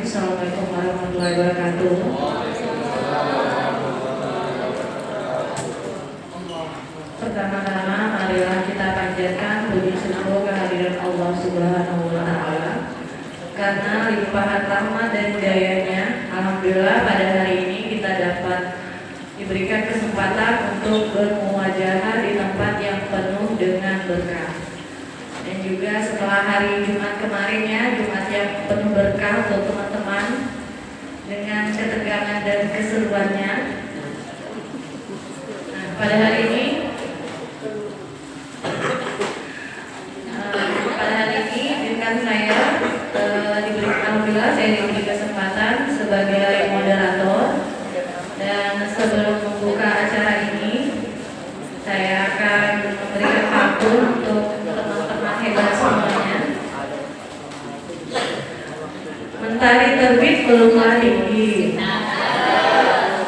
Assalamualaikum warahmatullahi wabarakatuh. Pertama-tama marilah kita panjatkan puji syukur kehadiran Allah Subhanahu wa Ta'ala. Karena limpahan rahmat dan hidayahnya, alhamdulillah pada hari ini kita dapat diberikan kesempatan untuk bermuwajahah di tempat yang penuh dengan berkah. Dan juga setelah hari Jumat kemarinnya, Jumat yang penuh berkah untuk teman-teman dengan ketegangan dan keseruannya. Nah, pada hari ini dengan saya alhamdulillah saya diberi kesempatan sebagai moderator. Dan sebelum membuka acara ini, saya akan memberikan pantun untuk teman-teman hebat semuanya. Mentari terbit belumlah tinggi,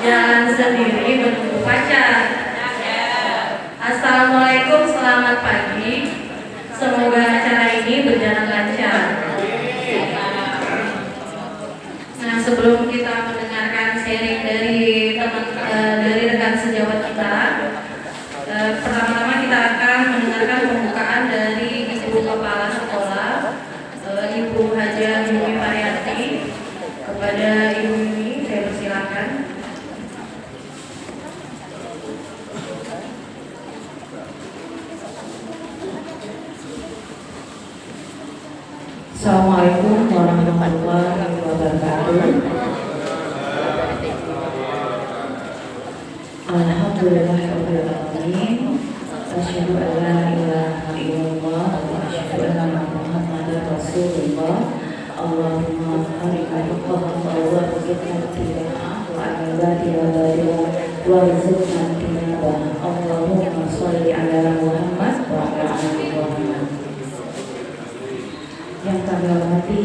jalan sendiri menunggu pacar. Assalamualaikum, selamat pagi. Semoga acara ini berjalan lancar. Nah, sebelum kita mendengarkan sharing dari rekan sejawat kita, pertama-tama kita akan mendengarkan pembukaan dari Ibu Kepala Sekolah, Ibu Hajah Yumi Marianti. Kepada Ibu Yumi, saya persilakan. Assalamualaikum warahmatullahi wabarakatuh. Alhamdulillahirabbil alamin. Asyhadu an la ilaha illallah wa asyhadu anna Muhammadar Rasulullah. Allahumma arina haqqan wa warzuqna ittiba'ah wa arina batila wa warzuqna ijtinabah. Allahumma shalli ala Muhammad wa ala ali Muhammad. Yang kami hormati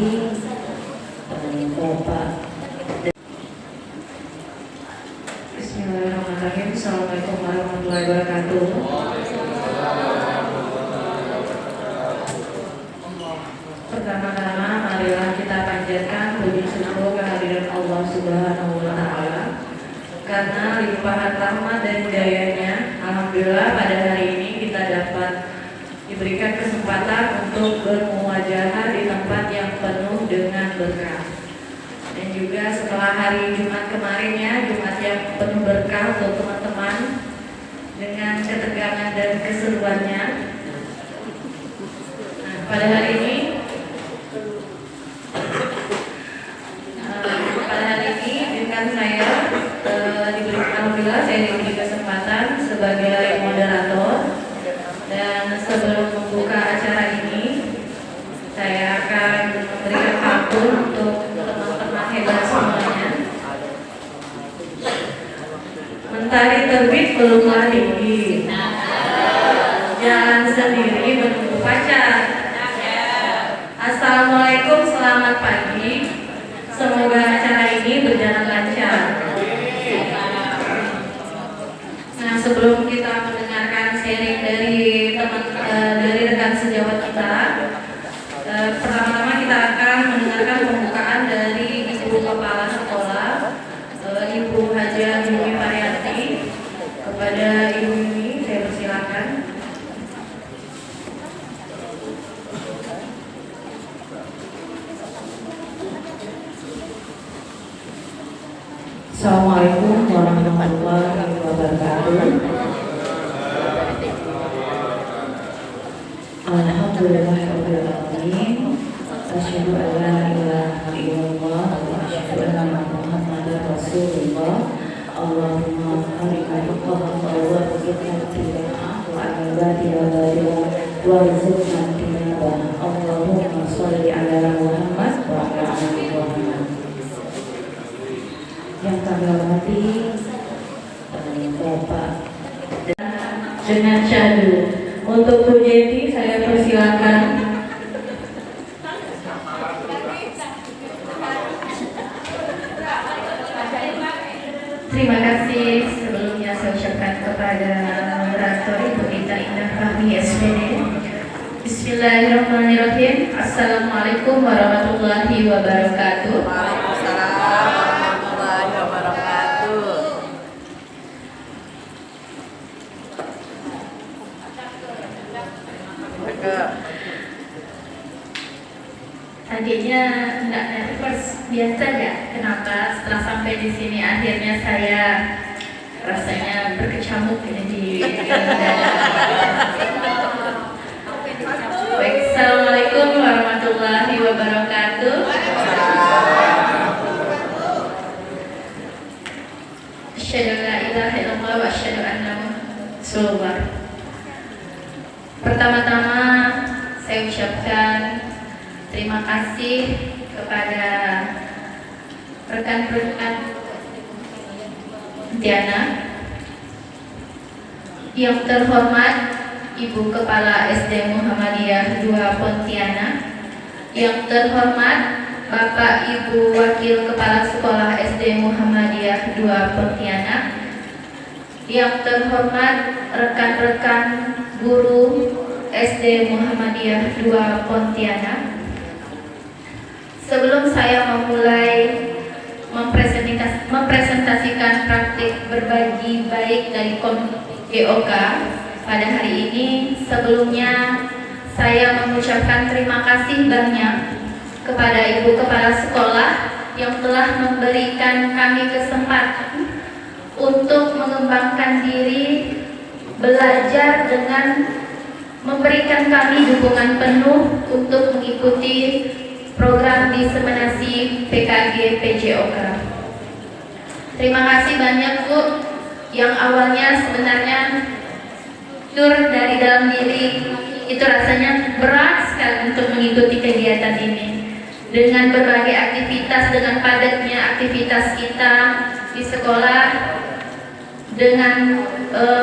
Bapak. Bismillahirrahmanirrahim. Assalamualaikum warahmatullahi wabarakatuh. Pertama-tama marilah kita panjatkan puji syukur kehadiran Allah Subhanahu wa Ta'ala. Karena limpahan rahmat dan hidayahnya, alhamdulillah pada hari ini kita dapat diberikan kesempatan untuk bermuwajahah di tempat yang penuh dengan berkah. Dan juga setelah hari Jumat kemarinnya, Jumat yang penuh berkah untuk teman-teman dengan ketegangan dan keseruannya. Nah, pada hari ini dengan saya alhamdulillah saya diberi kesempatan sebagai moderator. Dan sebelum membuka acara ini, saya akan memberikan pantun untuk teman-teman hebat semuanya. Mentari terbit belumlah tinggi, jalan sendiri menunggu pacar. Assalamualaikum, selamat pagi. Semoga acara ini berjalan lancar. Nah, sebelum kita mendengarkan sharing dari rekan sejawat kita, pertama-tama kita akan mendengarkan pembukaan dari Ibu Kepala Sekolah, Ibu Hajah Yumi Marianti. Kepada Ibu Yumi, saya persilakan. Assalamualaikum warahmatullahi wabarakatuh. Alhamdulillahirabbil alamin. Asyhadu an la ilaha illallah wa asyhadu anna Muhammadar Rasulullah. Allahumma arina haqqan wa warzuqna ittiba'ah wa arina batila wa warzuqna ijtinabah. Allahumma shalli ala Muhammad wa ala ali Muhammad. Yang kami hormati Bapak. Dengan syahdu untuk Bu Jeti, saya persilakan. Terima kasih sebelumnya saya ucapkan kepada moderator Ibu Ita Indah Fahmi SPD. Bismillahirrahmanirrahim. Assalamualaikum warahmatullahi wabarakatuh. Tadinya nggak nervous, biasa ya. Kenapa setelah sampai di sini akhirnya saya rasanya berkecamuk ini di Baik, Assalamualaikum warahmatullahi wabarakatuh. Asyhadu an la ilaha illallah wa asyhadu anna Muhammadan Rasulullah. Pertama-tama saya ucapkan terima kasih kepada rekan-rekan Diana, yang terhormat Ibu Kepala SD Muhammadiyah 2 Pontianak, yang terhormat Bapak Ibu Wakil Kepala Sekolah SD Muhammadiyah 2 Pontianak, yang terhormat rekan-rekan guru SD Muhammadiyah 2 Pontianak. Sebelum saya memulai mempresentasikan praktik berbagi baik dari GOK pada hari ini, sebelumnya saya mengucapkan terima kasih banyak kepada Ibu Kepala Sekolah yang telah memberikan kami kesempatan untuk mengembangkan diri, belajar dengan memberikan kami dukungan penuh untuk mengikuti program diseminasi PKG PJOK. Terima kasih banyak Bu, yang awalnya sebenarnya nur dari dalam diri itu rasanya berat sekali untuk mengikuti kegiatan ini. Dengan berbagai aktivitas, dengan padatnya aktivitas kita di sekolah, dengan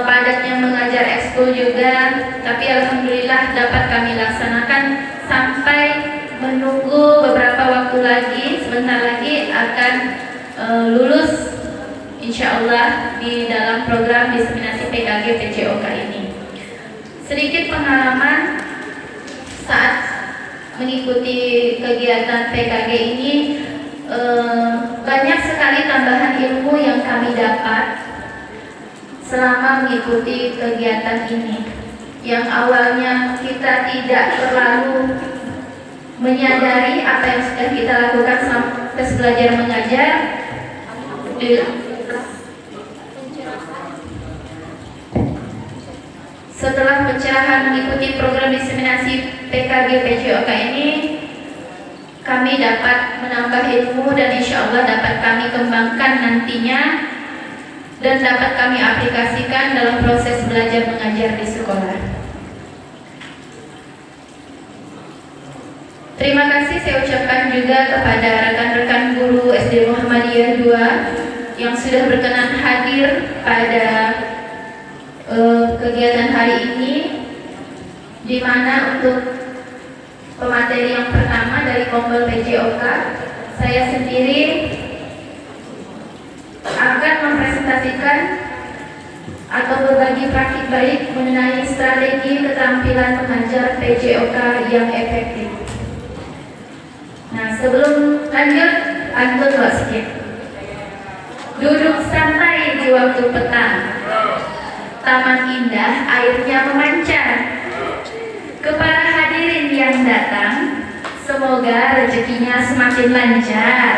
padatnya mengajar ekskul juga, tapi alhamdulillah dapat kami laksanakan sampai menunggu beberapa waktu lagi, sebentar lagi akan lulus insya Allah di dalam program diseminasi PKG PJOK ini. Sedikit pengalaman saat mengikuti kegiatan PKG ini, banyak sekali tambahan ilmu yang kami dapat selama mengikuti kegiatan ini. Yang awalnya kita tidak terlalu menyadari apa yang sudah kita lakukan selama belajar mengajar, setelah pencerahan mengikuti program diseminasi PKG PJOK ini, kami dapat menambah ilmu dan insya Allah dapat kami kembangkan nantinya dan dapat kami aplikasikan dalam proses belajar mengajar di sekolah. Terima kasih saya ucapkan juga kepada rekan-rekan guru SD Muhammadiyah 2 yang sudah berkenan hadir pada kegiatan hari ini, di mana untuk pemateri yang pertama dari Kompol PJOK, saya sendiri akan mempresentasikan atau berbagi praktik baik mengenai strategi keterampilan mengajar PJOK yang efektif. Nah, sebelum lanjut, pantun sedikit. Duduk santai di waktu petang, taman indah airnya memancar. Kepada hadirin yang datang, semoga rezekinya semakin lancar.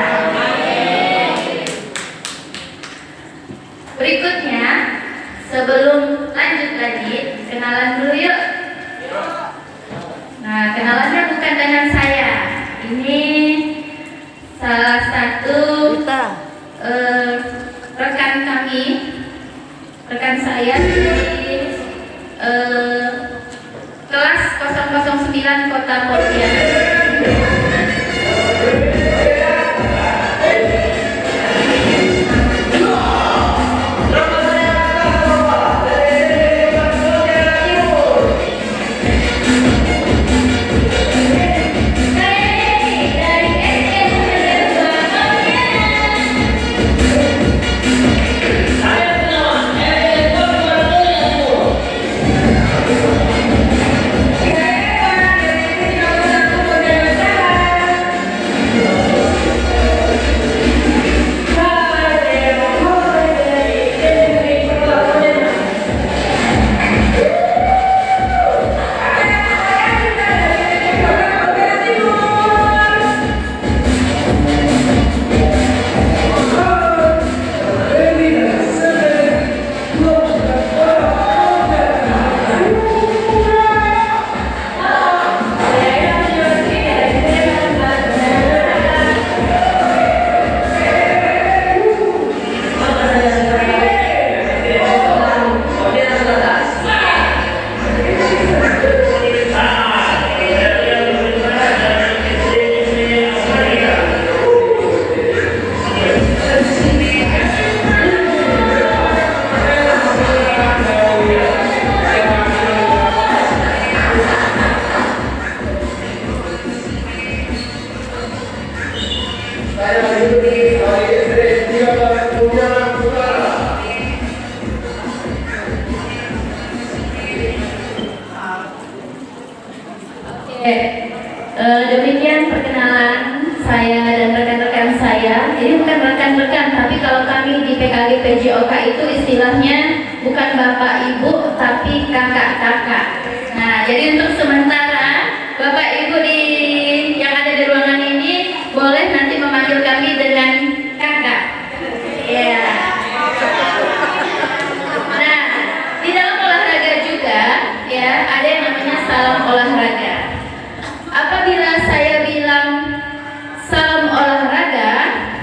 Berikutnya, sebelum lanjut lagi, kenalan dulu yuk. Nah, kenalannya bukan dengan saya. Ini salah satu rekan kami, rekan saya di kelas 009 Kota Pontianak. Saya Yudi dari SD 3 Bunyaran Utara. Oke, demikian perkenalan saya dan rekan-rekan saya. Ini bukan rekan-rekan, tapi kalau kami di PKG PJOK itu istilahnya bukan bapak ibu, tapi kakak-kakak. Nah, jadi untuk sementara bapak ibu yang ada di ruangan ini boleh nanti memanggil kami dengan kakak. Ya. Nah, di dalam olahraga juga ya ada yang namanya salam olahraga. Apabila saya bilang salam olahraga,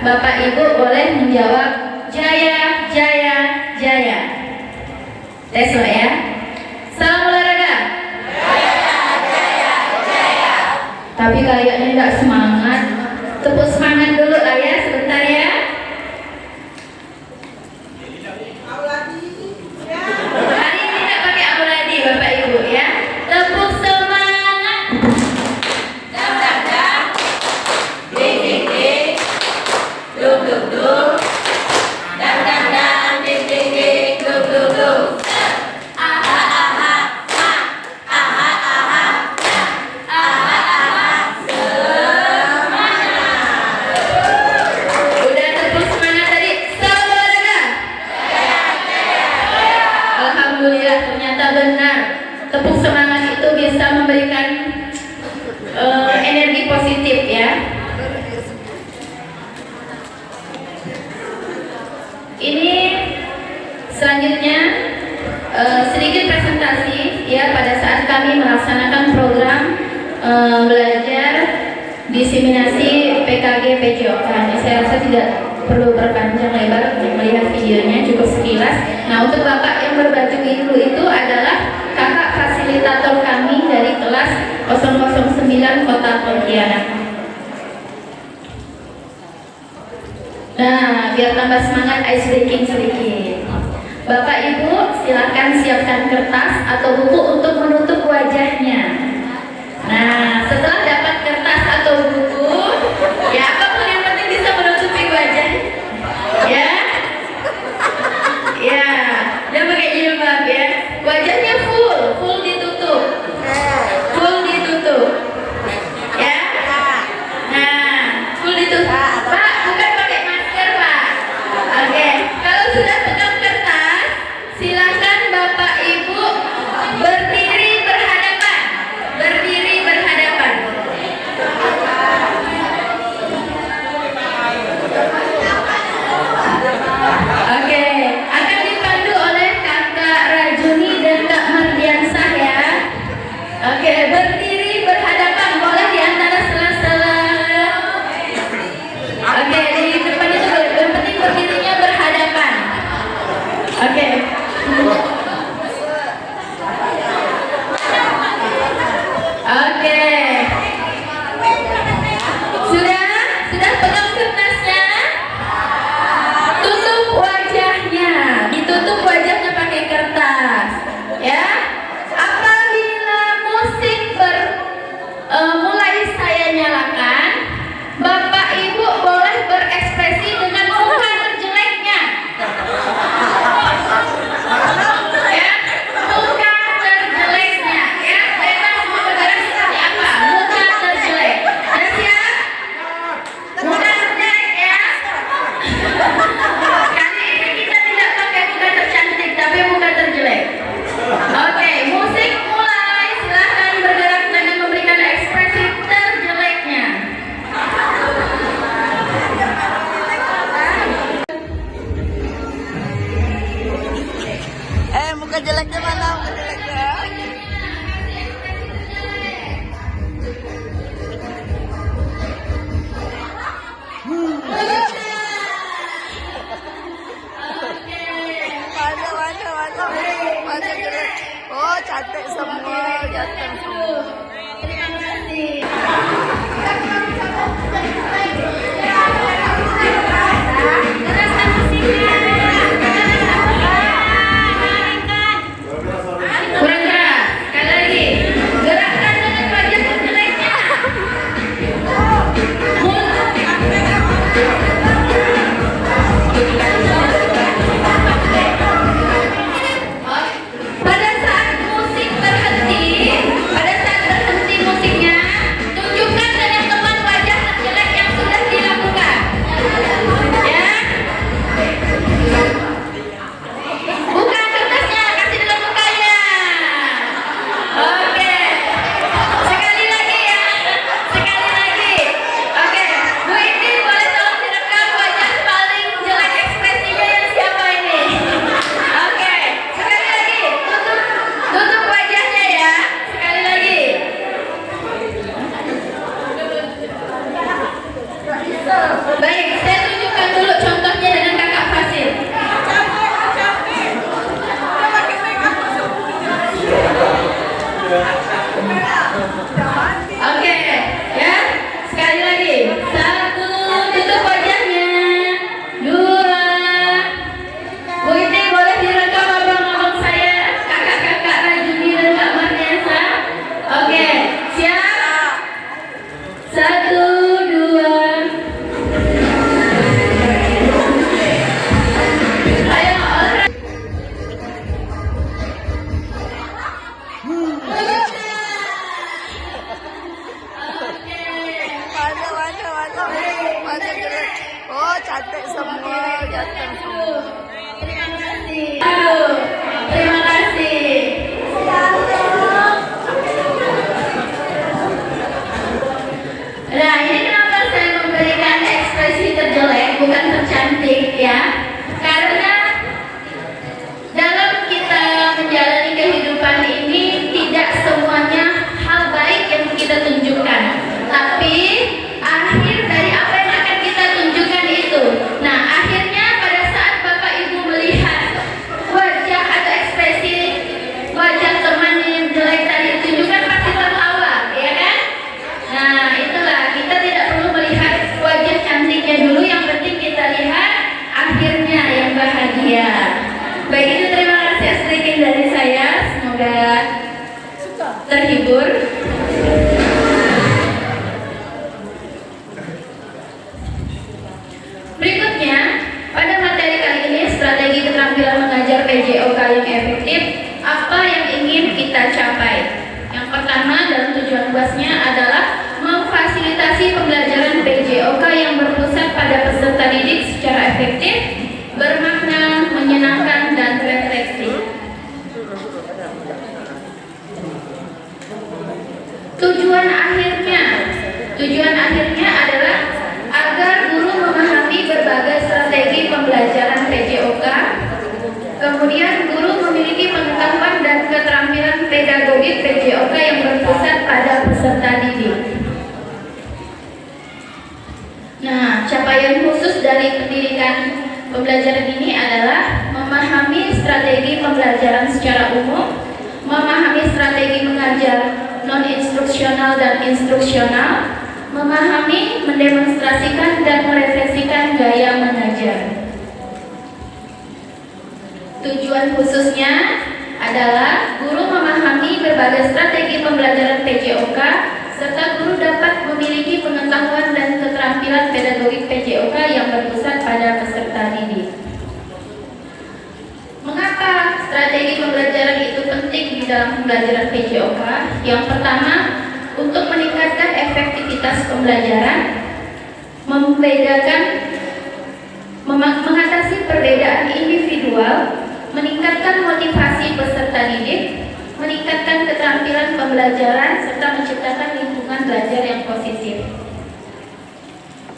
bapak ibu boleh menjawab jaya, jaya, jaya. Tes ya. Salam olahraga. Tapi kayaknya nggak semangat. Tepuk semangat dulu lah ya, sebentar ya. Hari ini tidak pakai auladi bapak ibu ya. Tepuk semangat. Dam dam dam. Ding ding ding. Duk duk duk. Dam dam dam. Ding ding ding. Duk duk duk. Tepuk semangat itu bisa memberikan energi positif ya. Ini selanjutnya sedikit presentasi ya pada saat kami melaksanakan program belajar diseminasi PKG PJOK. Saya rasa tidak perlu berpanjang lebar untuk melihat videonya, cukup sekilas. Nah, untuk bapak yang berbaju biru itu adalah kakak fasilitator kami dari kelas 009 Kota Pontianak. Nah, biar tambah semangat ice breaking sedikit. Bapak ibu silakan siapkan kertas atau buku untuk menutup wajahnya. Nah, setelah dapat kertas atau buku, ya apapun yang penting bisa menutupi wajah. Ya, ya, dan pakai jilbab ya. Wajahnya full ditutup, ya. Nah, full ditutup. Pak, bukan pakai masker Pak. Oke, kalau sudah pegang kertas, silakan bapak ibu berdiri berhadapan. Oke, akan dipandu oleh Kakak Rajuni dan Kak Mardiansah ya. Oke, berdiri berhadapan, boleh di antara sela-sela. Oke, di depan itu boleh, yang penting berdirinya berhadapan. Oke. Oke. Sudah pegang kertasnya? Tutup wajahnya, ditutup wajahnya pakai kertas, ya. Apabila musik mulai saya nyalakan, bapak ibu boleh berekspresi dengan muka terjeleknya, ya. Muka terjeleknya, ya. Bebas mau bergerak seperti apa, muka terjelek. Sudah siap? Muka terjelek ya. Kali ini kita tidak pakai muka tercantik, tapi muka terjelek. Oke, musik mulai. Silahkan bergerak dengan memberikan ekspresi terjeleknya. Satu, dua. Ayo olahraga. Mana jelek. Oh, cantik semua, ganteng semua. Terima kasih. Aduh, terima kasih. Nah, ini kenapa saya memberikan ekspresi terjelek bukan tercantik ya? Karena dalam kita menjalani kehidupan ini tidak semuanya hal baik yang kita tunjukkan, tapi akhir dari apa yang akan kita tunjukkan itu. Nah, akhirnya pada saat Bapak Ibu melihat wajah atau ekspresi wajah teman yang jelek tadi tunjukkan pasti tertawa, ya kan? Nah, itulah kita tidak perlu melihat wajah cantiknya dulu, yang penting kita lihat akhirnya yang bahagia. Baik, itu terima kasih sedikit dari saya, semoga terhibur. Berikutnya, pada materi kali ini strategi keterampilan mengajar PJOK yang efektif, apa yang ingin kita capai? Yang pertama dalam tujuan UASnya adalah memfasilitasi pembelajaran PJOK yang berpusat pada peserta didik secara efektif, bermakna, menyenangkan, dan refleksi. Tujuan akhirnya adalah agar guru memahami berbagai strategi pembelajaran PJOK, kemudian guru memiliki pengetahuan dan keterampilan pedagogik PJOK yang berpusat pada peserta didik. Nah, capaian khusus dari pendidikan pembelajaran ini adalah memahami strategi pembelajaran secara umum, memahami strategi mengajar non-instruksional dan instruksional, memahami, mendemonstrasikan, dan merefleksikan gaya mengajar. Tujuan khususnya adalah guru memahami berbagai strategi pembelajaran PJOK, serta guru dapat memiliki pengetahuan dan keterampilan pedagogik PJOK yang berpusat pada peserta didik. Mengapa strategi pembelajaran itu penting di dalam pembelajaran PJOK? Yang pertama, untuk meningkatkan efektivitas pembelajaran, mengatasi perbedaan individual, meningkatkan motivasi peserta didik, meningkatkan keterampilan pembelajaran, serta menciptakan lingkungan belajar yang positif.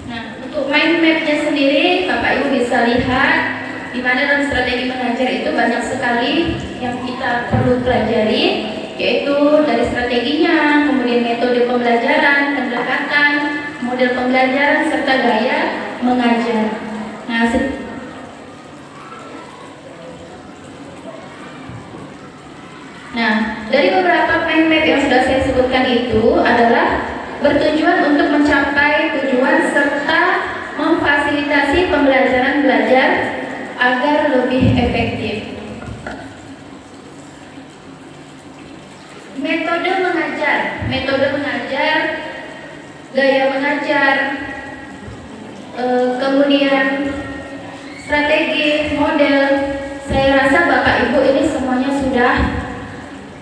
Nah, untuk mind map-nya sendiri, Bapak Ibu bisa lihat di mana dalam strategi mengajar itu banyak sekali yang kita perlu pelajari, yaitu dari strateginya, kemudian metode pembelajaran, pendekatan, model pembelajaran, serta gaya mengajar. Nah, dari beberapa mind map yang sudah saya sebutkan itu adalah bertujuan untuk mencapai tujuan serta memfasilitasi pembelajaran belajar agar lebih efektif. Metode mengajar, gaya mengajar, kemudian strategi, model. Saya rasa Bapak Ibu ini semuanya sudah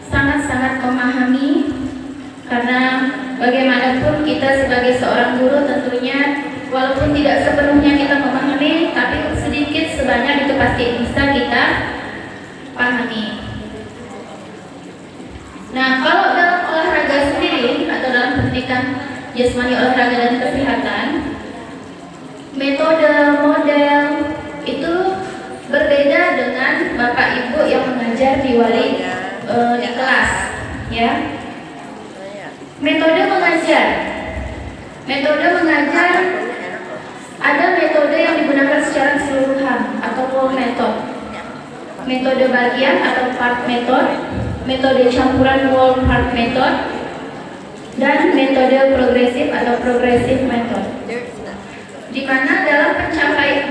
sangat-sangat memahami, karena bagaimanapun kita sebagai seorang guru tentunya walaupun tidak sepenuhnya kita memahami, tapi sedikit sebanyak itu pasti bisa kita pahami. Nah, kalau dalam olahraga sendiri atau dalam pendidikan jasmani, olahraga dan kesehatan, metode, model itu berbeda dengan Bapak Ibu yang mengajar di di kelas, ya. Metode mengajar ada metode yang digunakan secara keseluruhan atau whole method, metode bagian atau part method, metode campuran whole part method, dan metode progresif atau progressive method. Di mana dalam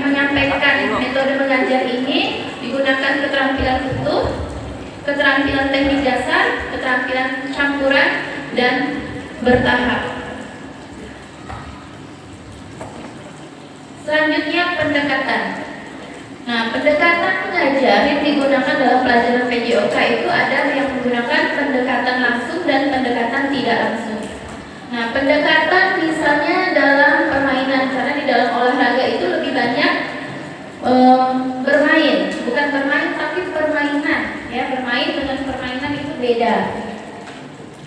menyampaikan metode mengajar ini digunakan keterampilan utuh, keterampilan teknik dasar, keterampilan campuran, dan bertahap. Selanjutnya pendekatan. Nah, pendekatan mengajar yang digunakan dalam pelajaran PJOK itu ada yang menggunakan pendekatan langsung dan pendekatan tidak langsung. Nah, pendekatan misalnya dalam permainan, karena di dalam olahraga itu lebih banyak bermain, bukan bermain tapi permainan. Ya, bermain dengan permainan itu beda.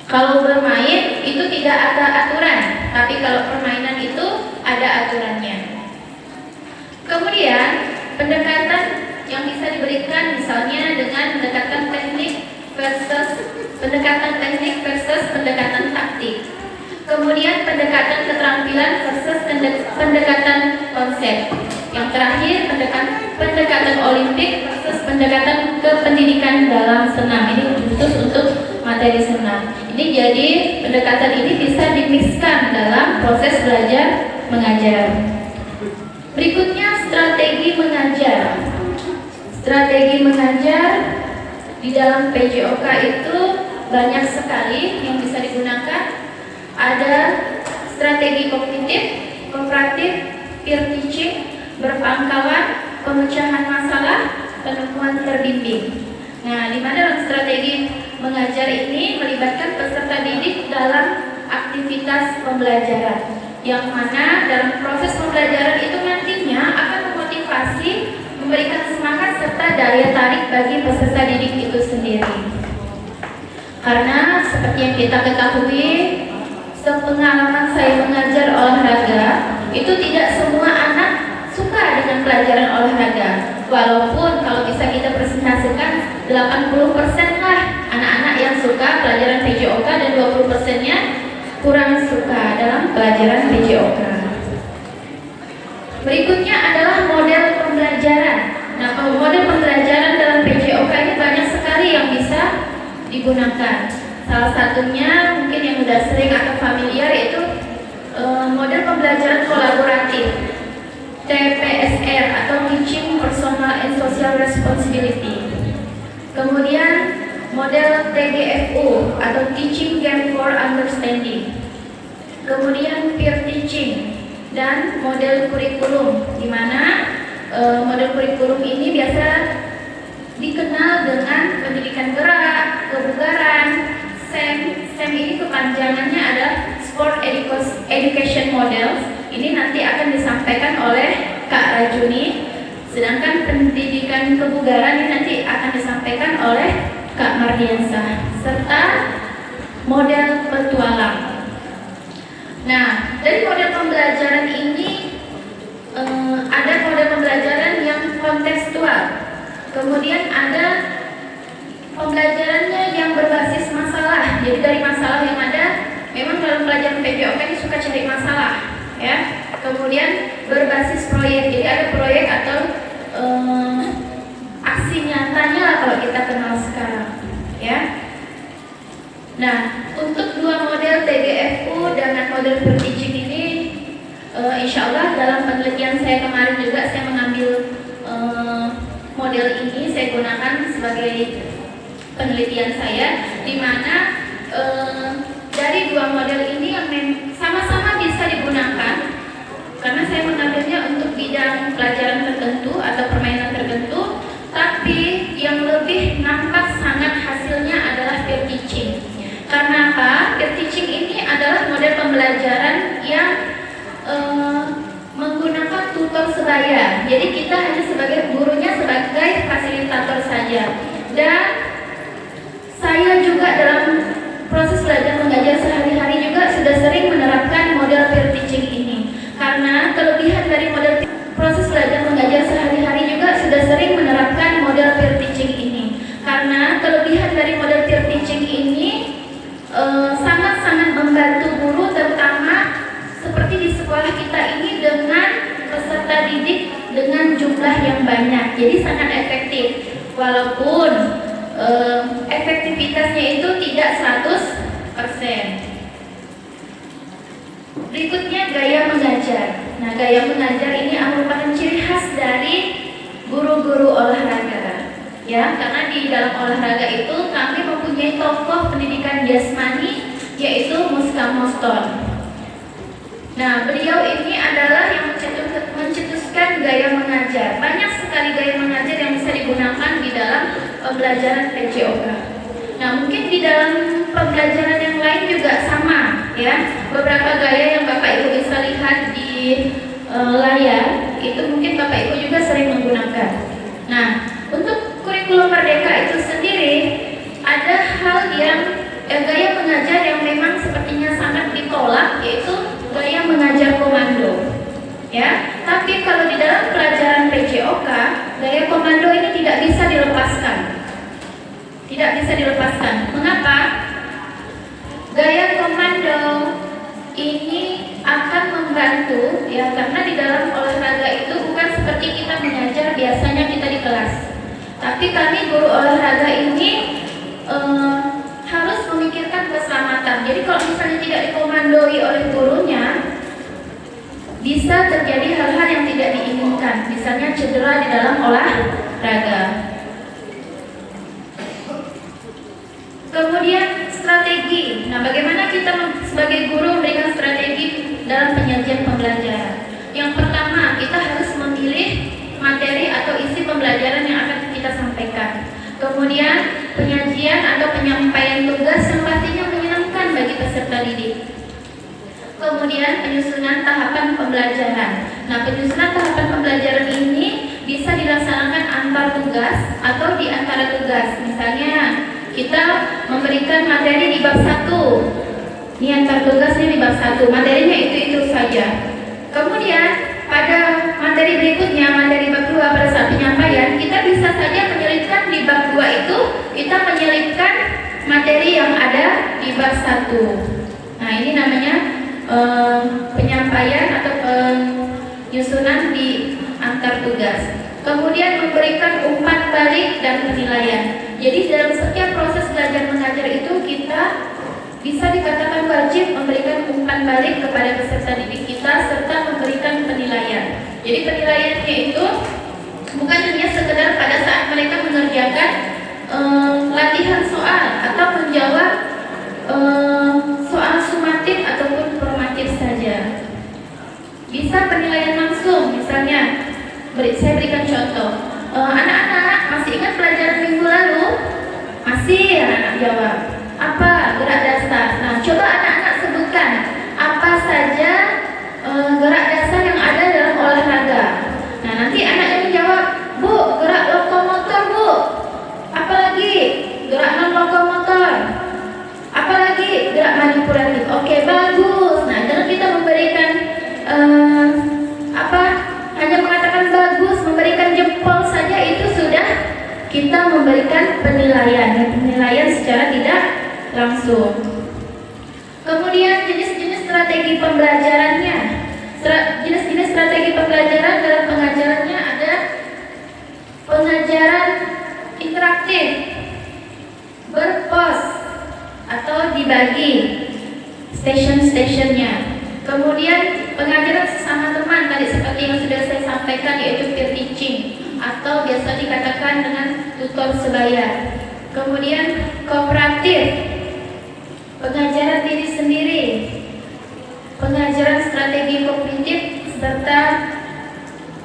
Kalau bermain itu tidak ada aturan, tapi kalau permainan itu ada aturannya. Kemudian pendekatan yang bisa diberikan misalnya dengan pendekatan teknik versus pendekatan taktik. Kemudian pendekatan keterampilan versus pendekatan konsep. Yang terakhir pendekatan olimpik versus pendekatan kependidikan dalam senam. Ini khusus untuk materi senam. Ini jadi pendekatan ini bisa dimixkan dalam proses belajar mengajar. Berikutnya strategi mengajar. Strategi mengajar di dalam PJOK itu banyak sekali yang bisa digunakan. Ada strategi kognitif, kooperatif, peer teaching, berpangkalan, pemecahan masalah, penemuan terbimbing. Nah, di mana dalam strategi mengajar ini melibatkan peserta didik dalam aktivitas pembelajaran, yang mana dalam proses pembelajaran itu nantinya akan memotivasi, memberikan semangat serta daya tarik bagi peserta didik itu sendiri. Karena seperti yang kita ketahui, sepengalaman saya mengajar olahraga, itu tidak semua anak suka dengan pelajaran olahraga. Walaupun kalau bisa kita presentasikan 80% lah anak-anak yang suka pelajaran PJOK dan 20%-nya kurang suka dalam pelajaran PJOK. Berikutnya adalah model pembelajaran. Nah, model pembelajaran dalam PJOK ini banyak sekali yang bisa digunakan. Salah satunya mungkin yang sudah sering atau familiar itu model pembelajaran kolaboratif, TPSR atau Teaching Personal and Social Responsibility. Kemudian model TGFU atau Teaching Game for Understanding. Kemudian peer teaching dan model kurikulum, di mana model kurikulum ini biasa dikenal dengan pendidikan gerak, kebugaran, SEM ini kepanjangannya adalah Sport Education Models. Ini nanti akan disampaikan oleh Kak Rajuni. Sedangkan pendidikan kebugaran ini nanti akan disampaikan oleh Kak Mardiansah, serta model petualang. Nah, dari model pembelajaran ini ada model pembelajaran yang kontekstual. Kemudian ada pembelajarannya yang berbasis masalah. Jadi dari masalah yang ada, memang dalam pelajaran PJOK ini suka cari masalah, ya. Kemudian berbasis proyek. Jadi ada proyek atau aksi nyatanya lah kalau kita kenal sekarang, ya. Nah, untuk dua model TGFU dan model peer teaching ini, insya Allah dalam penelitian saya kemarin juga saya mengambil model ini saya gunakan sebagai penelitian saya, di mana dari dua model ini yang sama-sama bisa digunakan, karena saya mengambilnya untuk bidang pelajaran tertentu atau permainan tertentu, tapi yang lebih nampak sangat hasilnya adalah peer teaching. Karena apa? Peer teaching ini adalah model pembelajaran yang menggunakan tutor sebaya. Jadi kita hanya sebagai gurunya, sebagai fasilitator saja. Dan saya juga dalam proses belajar mengajar sehari-hari juga sudah sering menerapkan model peer teaching ini. Karena kelebihan dari model proses belajar mengajar sehari-hari juga sudah sering menerapkan model peer teaching ini. Karena kelebihan dari model peer teaching ini sangat-sangat membantu guru, terutama seperti di sekolah kita ini dengan peserta didik dengan jumlah yang banyak. Jadi sangat efektif. Walaupun efektivitasnya itu tidak 100%. Berikutnya gaya mengajar. Nah, gaya mengajar ini merupakan ciri khas dari guru-guru olahraga. Ya, karena di dalam olahraga itu kami mempunyai tokoh pendidikan jasmani yaitu Muska Moston. Nah, beliau ini adalah yang mencetuskan gaya mengajar. Banyak sekali gaya mengajar yang bisa digunakan di dalam pembelajaran PJOK. Nah, mungkin di dalam pembelajaran yang lain juga sama, ya. Beberapa gaya yang Bapak Ibu bisa lihat di layar, itu mungkin Bapak Ibu juga sering menggunakan. Nah, untuk kurikulum Merdeka itu sendiri, ada hal yang gaya mengajar yang memang sepertinya sangat ditolak, yaitu gaya mengajar komando. Ya, tapi kalau di dalam pelajaran PJOK, gaya komando ini tidak bisa dilepaskan. Tidak bisa dilepaskan. Mengapa? Gaya komando ini akan membantu, ya, karena di dalam olahraga itu bukan seperti kita mengajar biasanya kita di kelas. Tapi kami guru olahraga ini harus memikirkan keselamatan. Jadi kalau misalnya tidak dikomandoi oleh gurunya, bisa terjadi hal-hal yang tidak diinginkan, misalnya cedera di dalam olahraga. Kemudian strategi. Nah, bagaimana kita sebagai guru memberikan strategi dalam penyajian pembelajaran? Yang pertama, kita harus memilih materi atau isi pembelajaran yang akan kita sampaikan. Kemudian penyajian atau penyampaian tugas yang pastinya menyenangkan bagi peserta didik. Kemudian penyusunan tahapan pembelajaran. Nah, penyusunan tahapan pembelajaran ini bisa dilaksanakan antar tugas atau di antara tugas. Misalnya kita memberikan materi di bab 1. Ini antar tugasnya di bab 1. Materinya itu saja. Kemudian pada materi berikutnya, materi bab 2 pada saat penyampaian, kita bisa saja menyelipkan di bab 2 itu, kita menyelipkan materi yang ada di bab 1. Nah, ini namanya penyampaian atau penyusunan di antar tugas. Kemudian memberikan umpan balik dan penilaian. Jadi dalam setiap proses belajar mengajar itu kita bisa dikatakan wajib memberikan umpan balik kepada peserta didik kita serta memberikan penilaian. Jadi penilaiannya itu bukan hanya sekedar pada saat mereka mengerjakan latihan soal atau menjawab soal sumatif ataupun formatif saja. Bisa penilaian langsung, misalnya saya berikan contoh. Anak-anak masih ingat pelajaran minggu lalu? Masih, anak-anak jawab. Apa gerak dasar? Nah, coba anak-anak sebutkan apa saja gerak dasar yang ada dalam olahraga. Nah, nanti anak yang menjawab, Bu, gerak lokomotor, Bu. Apalagi gerak non lokomotor. Apalagi gerak manipulatif. Oke, bagus. Nah, jangan kita memberikan hanya mengatakan bagus, memberikan jempol saja itu sudah kita memberikan penilaian. Penilaian secara tidak langsung. Kemudian jenis-jenis strategi pembelajarannya. Jenis-jenis strategi pembelajaran dalam pengajarannya ada pengajaran interaktif, berpos atau dibagi station-stationnya. Kemudian pengajaran sesama teman tadi seperti yang sudah saya sampaikan, yaitu peer teaching atau biasa dikatakan dengan tutor sebaya. Kemudian kooperatif, pengajaran diri sendiri, pengajaran strategi kognitif serta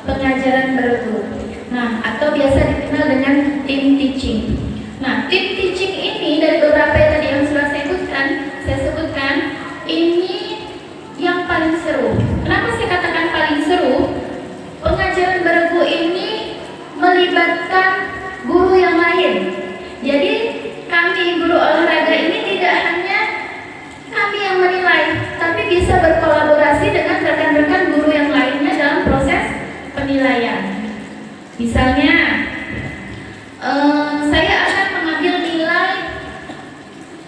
pengajaran bergu. Nah, atau biasa dikenal dengan team teaching. Nah, team teaching ini dari beberapa yang tadi yang sudah saya sebutkan, ini yang paling seru. Kenapa saya katakan paling seru? Pengajaran bergu ini melibatkan guru yang lain. Jadi kami guru olahraga ini tidak hanya kami yang menilai, tapi bisa berkolaborasi dengan rekan-rekan guru yang lainnya dalam proses penilaian. Misalnya, saya akan mengambil nilai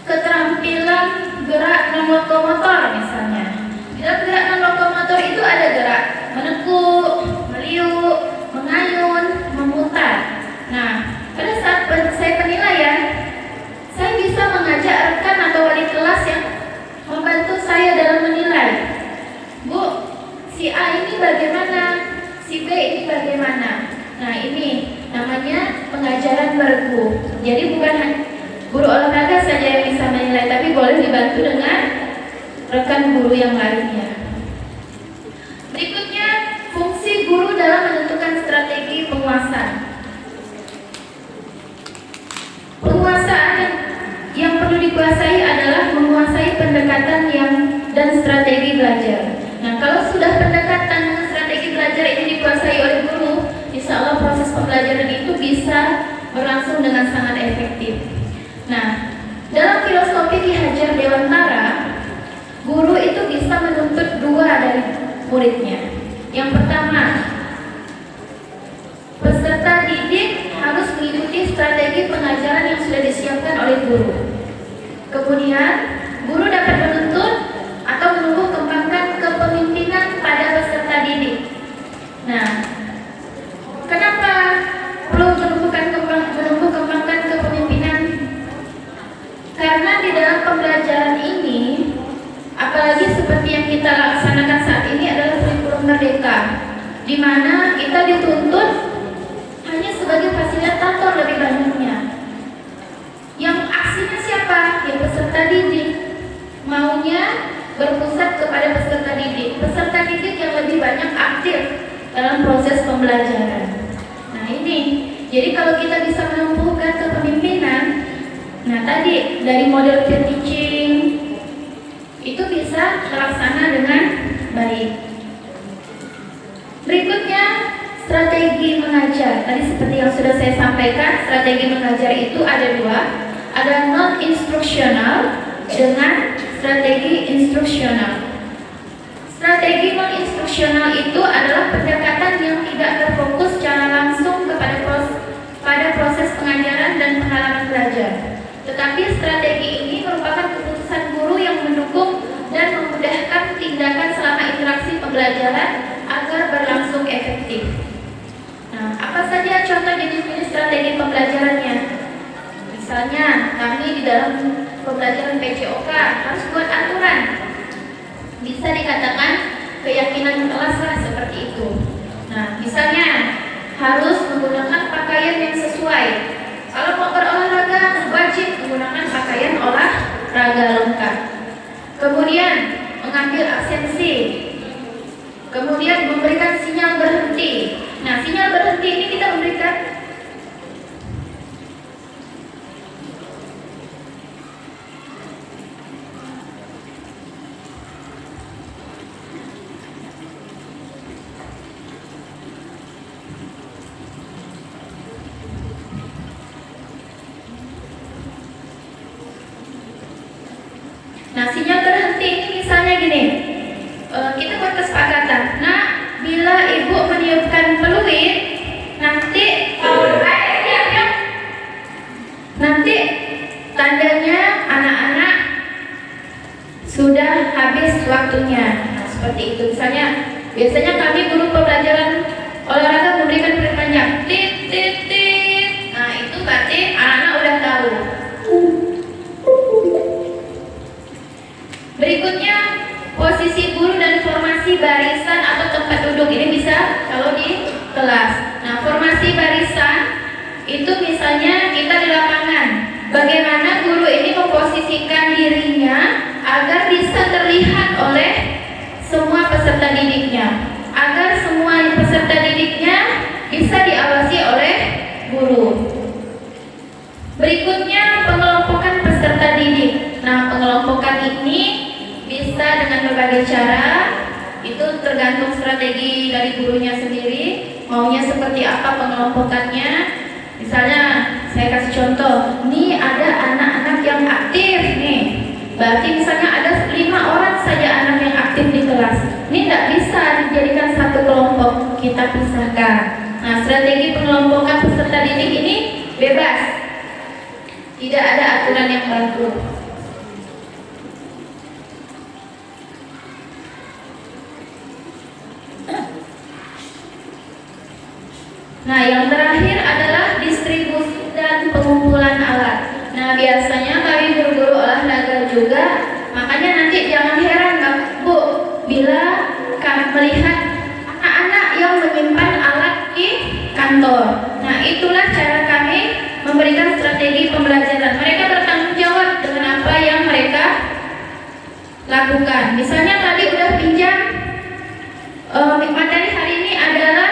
keterampilan gerak non-lokomotor misalnya. Dalam gerak non-lokomotor itu ada gerak menekuk, meliuk, mengayun, memutar. Nah, pada saat saya penilaian, saya bisa mengajak rekan atau wali kelas yang membantu saya dalam menilai. Bu, si A ini bagaimana? Si B ini bagaimana? Nah, ini namanya pengajaran bergu. Jadi bukan hanya guru olahraga saja yang bisa menilai, tapi boleh dibantu dengan rekan guru yang lainnya. Berikutnya, fungsi guru dan strategi belajar. Nah, kalau sudah pendekatan dengan strategi belajar ini dikuasai oleh guru, insya Allah proses pembelajaran itu bisa berlangsung dengan sangat efektif. Nah, dalam filosofi Ki Hajar Dewantara, guru itu bisa menuntut dua dari muridnya. Yang pertama, peserta didik harus mengikuti strategi pengajaran yang sudah disiapkan oleh guru. Kemudian, guru dapat menuntut atau menumbuh kembangkan kepemimpinan pada peserta didik. Nah, kenapa perlu menumbuh kembangkan kepemimpinan? Karena di dalam pembelajaran ini, apalagi seperti yang kita laksanakan saat ini adalah kurikulum merdeka, di mana kita dituntut hanya sebagai fasilitator lebih banyaknya. Yang aksinya siapa? Ya peserta didik. Maunya berpusat kepada peserta didik. Peserta didik yang lebih banyak aktif dalam proses pembelajaran. Nah ini, jadi kalau kita bisa menumbuhkan kepemimpinan, nah tadi dari model peer teaching itu bisa terlaksana dengan baik. Berikutnya, strategi mengajar. Tadi seperti yang sudah saya sampaikan, strategi mengajar itu ada dua. Ada non-instruksional dengan strategi instruksional. Strategi non-instruksional itu adalah pendekatan yang tidak terfokus secara langsung pada proses pengajaran dan pengalaman belajar. Tetapi strategi ini merupakan keputusan guru yang mendukung dan memudahkan tindakan selama interaksi pembelajaran agar berlangsung efektif. Nah, apa saja contoh jenis-jenis strategi pembelajarannya? Misalnya, kami di dalam pembelajaran PCOK harus buat aturan. Bisa dikatakan keyakinan kelas lah seperti itu. Nah, misalnya harus menggunakan pakaian yang sesuai. Kalau mau berolahraga, wajib menggunakan pakaian olahraga lengkap. Kemudian mengambil absensi. Kemudian memberikan sinyal berhenti. Nah, sinyal berhenti ini kita memberikan sinyal berhenti ini misalnya gini, kita buat kesepakatan. Nah, bila ibu meniupkan peluit, nanti tandanya anak-anak sudah habis waktunya. Nah, seperti itu. Misalnya, biasanya kami guru pembelajaran olahraga memberikan perintahnya tit tit tit. Nah, itu berarti anak-anak udah tahu. Berikutnya, posisi guru dan formasi barisan atau tempat duduk. Ini bisa kalau di kelas. Nah, formasi barisan itu misalnya kita di lapangan. Bagaimana guru ini memposisikan dirinya agar bisa terlihat oleh semua peserta didiknya, agar semua peserta didiknya bisa diawasi oleh guru. Berikutnya, pengelompokan peserta didik. Nah, pengelompokan ini bisa dengan berbagai cara, itu tergantung strategi dari gurunya sendiri, maunya seperti apa pengelompokannya. Misalnya, saya kasih contoh, ini ada anak-anak yang aktif nih, berarti misalnya ada 5 orang saja anak yang aktif di kelas. Ini tidak bisa dijadikan satu kelompok, kita pisahkan. Nah, strategi pengelompokan peserta didik ini bebas, tidak ada aturan yang baku. Nah, yang terakhir adalah distribusi dan pengumpulan alat. Nah, biasanya kami guru-guru olahraga juga, makanya nanti jangan heran Bu, bila kami melihat anak-anak yang menyimpan alat di kantor. Nah, itulah cara kami memberikan strategi pembelajaran. Mereka bertanggung jawab dengan apa yang mereka lakukan. Misalnya tadi udah pinjam, materi hari ini adalah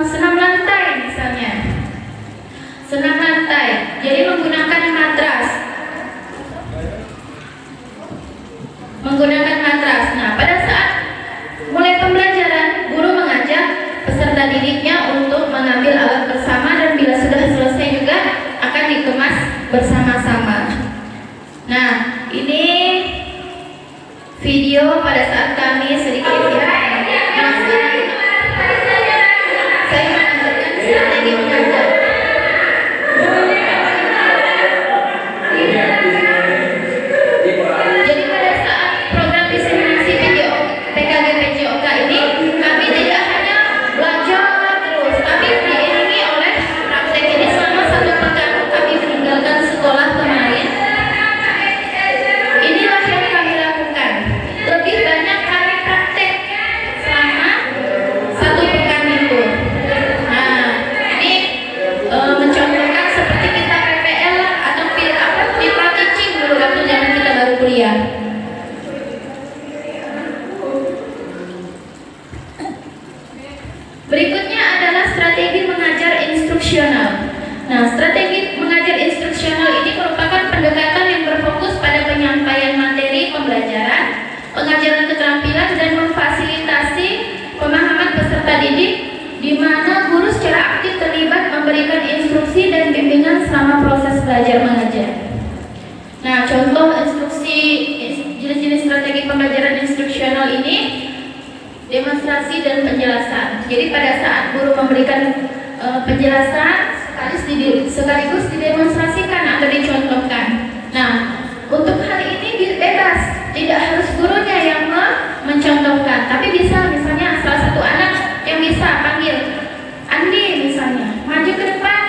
senam lantai misalnya. Senam lantai, jadi menggunakan matras. didiknya untuk mengambil alat bersama, dan bila sudah selesai juga akan dikemas bersama-sama. Nah, ini video pada saat kami sedikit ya. Nah, sekarang saya menampilkan strategi mengajar. Jadi pada saat program diseminasi video PKG PJOK ini, kami tidak hanya belajar terus, tapi diiringi oleh praktek. Ini selama 1 pekan kami meninggalkan sekolah kemarin. Inilah yang kami lakukan. Lebih banyak kami praktek selama 1 pekan itu. Nah, ini mencontohkan seperti kita PPL atau pipa teaching dulu waktu zaman kita baru kuliah. Berikutnya adalah strategi mengajar instruksional. Nah, strategi mengajar instruksional ini merupakan pendekatan yang berfokus pada penyampaian materi pembelajaran, pengajaran keterampilan, dan memfasilitasi pemahaman peserta didik, di mana guru secara aktif terlibat memberikan instruksi dan bimbingan selama proses belajar mengajar. Nah, contoh instruksi jenis-jenis strategi pembelajaran instruksional ini: demonstrasi dan penjelasan. Jadi pada saat guru memberikan penjelasan sekaligus didemonstrasikan atau dicontohkan. Nah, untuk hal ini bebas, tidak harus gurunya yang mencontohkan, tapi bisa misalnya salah satu anak yang bisa panggil Andi misalnya, maju ke depan,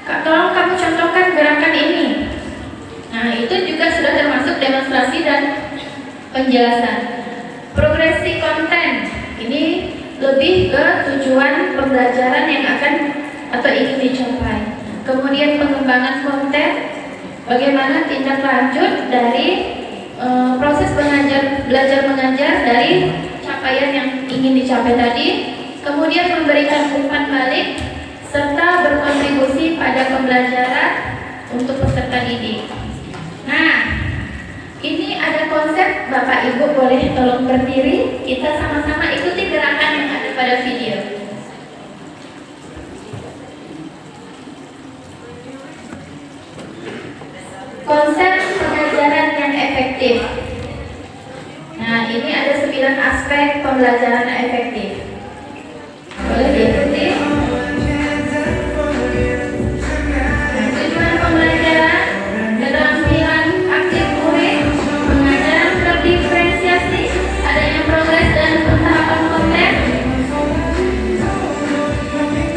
Kak, tolong kamu contohkan gerakan ini. Nah, itu juga sudah termasuk demonstrasi dan penjelasan. Progresi konten ini lebih ke tujuan pembelajaran yang akan atau ingin dicapai. Kemudian pengembangan konten, bagaimana tindak lanjut dari proses belajar mengajar dari capaian yang ingin dicapai tadi. Kemudian memberikan umpan balik serta berkontribusi pada pembelajaran untuk peserta didik. Nah, ini ada konsep. Bapak Ibu boleh tolong berdiri, kita sama-sama ikuti gerakan yang ada pada video. Konsep pengajaran yang efektif. Nah, ini ada 9 aspek pembelajaran efektif. Boleh diikuti. Tujuan pembelajaran, keterampilan aktif murid, pengajaran terdiferensiasi, adanya progres dan pentahapan konten,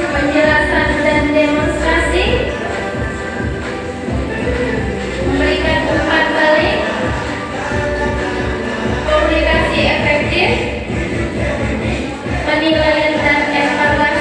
penjelasan dan demonstrasi, memberikan umpan balik, komunikasi efektif, penilaian dan evaluasi,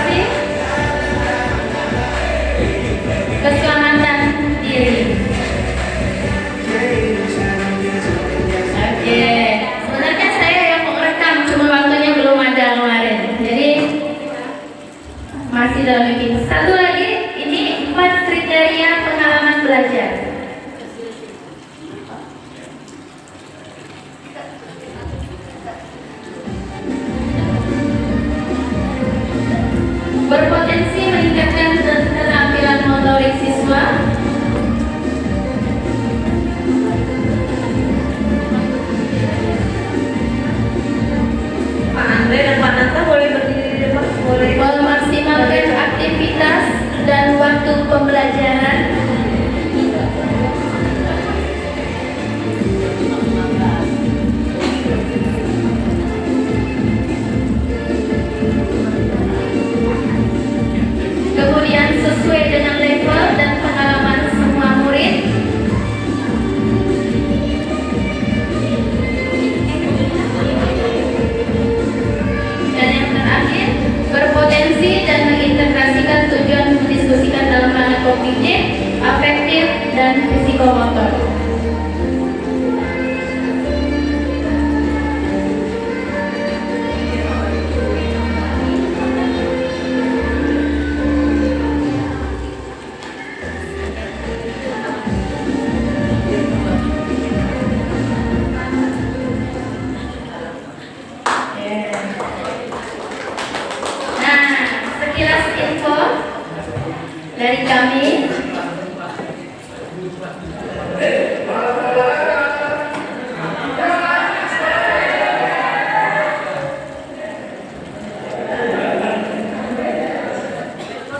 dari kami.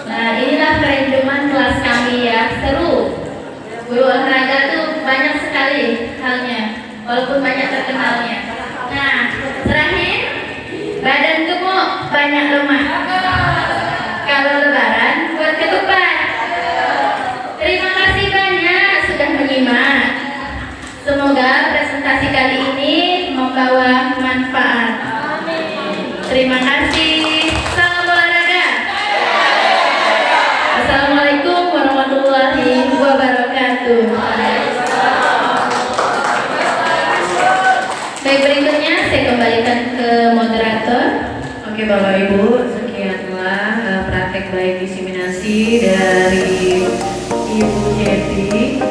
Nah, inilah kerenjuman kelas kami ya, seru. Guru olahraga tuh banyak sekali halnya, walaupun banyak terkenalnya. Nah, terakhir, badan gemuk, banyak lemak. Kalau lebaran, buat ketupat. Terima kasih banyak sudah menyimak. Semoga presentasi kali ini membawa manfaat. Terima kasih. Salam olahraga. Assalamualaikum warahmatullahi wabarakatuh. Baik, berikutnya saya kembalikan ke moderator. Oke Bapak Ibu, sekianlah praktek baik diseminasi dari Ibu Yeti.